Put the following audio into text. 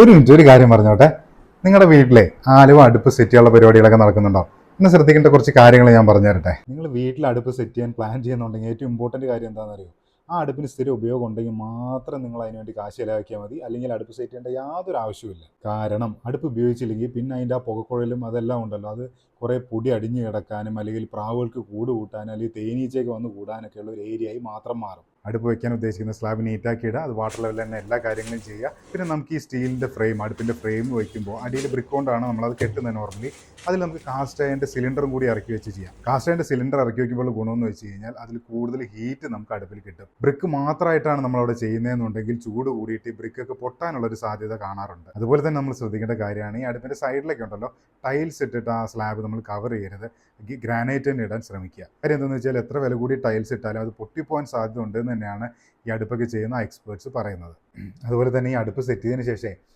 ഒരു മിനിറ്റ് ഒരു കാര്യം പറഞ്ഞോട്ടെ. നിങ്ങളുടെ വീട്ടിലെ ആലുവ അടുപ്പ് സെറ്റ് ചെയ്യാനുള്ള പരിപാടികളൊക്കെ നടക്കുന്നുണ്ടോ? പിന്നെ ശ്രദ്ധിക്കേണ്ട കുറച്ച് കാര്യങ്ങൾ ഞാൻ പറഞ്ഞു തരട്ടെ. നിങ്ങൾ വീട്ടിൽ അടുപ്പ് സെറ്റ് ചെയ്യാൻ പ്ലാൻ ചെയ്യുന്നുണ്ടെങ്കിൽ ഏറ്റവും ഇമ്പോർട്ടൻറ്റ് കാര്യം എന്താണെന്ന് അറിയോ? ആ അടുപ്പിന് സ്ഥിരം ഉപയോഗം ഉണ്ടെങ്കിൽ മാത്രം നിങ്ങൾ അതിന് വേണ്ടി കാശ് ചിലവാക്കിയാൽ മതി. അല്ലെങ്കിൽ അടുപ്പ് സെറ്റ് ചെയ്യേണ്ട യാതൊരു ആവശ്യമില്ല. കാരണം അടുപ്പ് ഉപയോഗിച്ചില്ലെങ്കിൽ പിന്നെ അതിൻ്റെ ആ പുകക്കുഴലും അതെല്ലാം ഉണ്ടല്ലോ, അത് കുറേ പൊടി അടിഞ്ഞു കിടക്കാനും അല്ലെങ്കിൽ പ്രാവുകൾക്ക് കൂട് കൂട്ടാനും അല്ലെങ്കിൽ തേനീച്ചയൊക്കെ വന്ന് കൂടാനൊക്കെയുള്ള ഒരു ഏരിയയായി മാത്രം മാറും. അടുപ്പ് വയ്ക്കാൻ ഉദ്ദേശിക്കുന്ന സ്ലാബ് നീറ്റാക്കി ഇടുക, അത് വാട്ടർ ലെവലിൽ തന്നെ എല്ലാ കാര്യങ്ങളും ചെയ്യുക. പിന്നെ നമുക്ക് ഈ സ്റ്റീലിൻ്റെ ഫ്രെയിം, അടുപ്പിൻ്റെ ഫ്രെയിം വയ്ക്കുമ്പോൾ അടിയിൽ ബ്രിക്ക് കൊണ്ടാണ് നമ്മളത് കെട്ടുന്നത് നോർമലി. അതിൽ നമുക്ക് കാസ്റ്റ് അയണിൻ്റെ സിലിണ്ടറും കൂടി ഇറക്കി വെച്ച് ചെയ്യാം. കാസ്റ്റ് അയണിൻ്റെ സിലിണ്ടർ ഇറക്കി വയ്ക്കുമ്പോൾ ഗുണമെന്ന് വെച്ച് കഴിഞ്ഞാൽ അതിൽ കൂടുതൽ ഹീറ്റ് നമുക്ക് അടുപ്പിൽ കിട്ടും. ബ്രിക്ക് മാത്രമായിട്ടാണ് നമ്മളവിടെ ചെയ്യുന്നതെന്നുണ്ടെങ്കിൽ ചൂട് കൂടിയിട്ട് ഈ ബ്രിക്കൊക്കെ പൊട്ടാനുള്ളൊരു സാധ്യത കാണാറുണ്ട്. അതുപോലെ തന്നെ നമ്മൾ ശ്രദ്ധിക്കേണ്ട കാര്യമാണ്, ഈ അടുപ്പിൻ്റെ സൈഡിലൊക്കെ ഉണ്ടല്ലോ ടൈൽസ് ഇട്ടിട്ട് ആ സ്ലാബ് നമ്മൾ കവർ ചെയ്യരുത്. ഗ്രാനൈറ്റ് തന്നെ ഇടാൻ ശ്രമിക്കുക. കാര്യം എന്താണെന്ന് വെച്ചാൽ എത്ര വില കൂടി ടൈൽസ് ഇട്ടാലും അത് പൊട്ടിപ്പോകാൻ സാധ്യത ഉണ്ടെന്ന് തന്നെയാണ് ഈ അടുപ്പൊക്കെ ചെയ്യുന്ന എക്സ്പേർട്സ് പറയുന്നത്. അതുപോലെ തന്നെ ഈ അടുപ്പ് സെറ്റ് ചെയ്തതിന് ശേഷം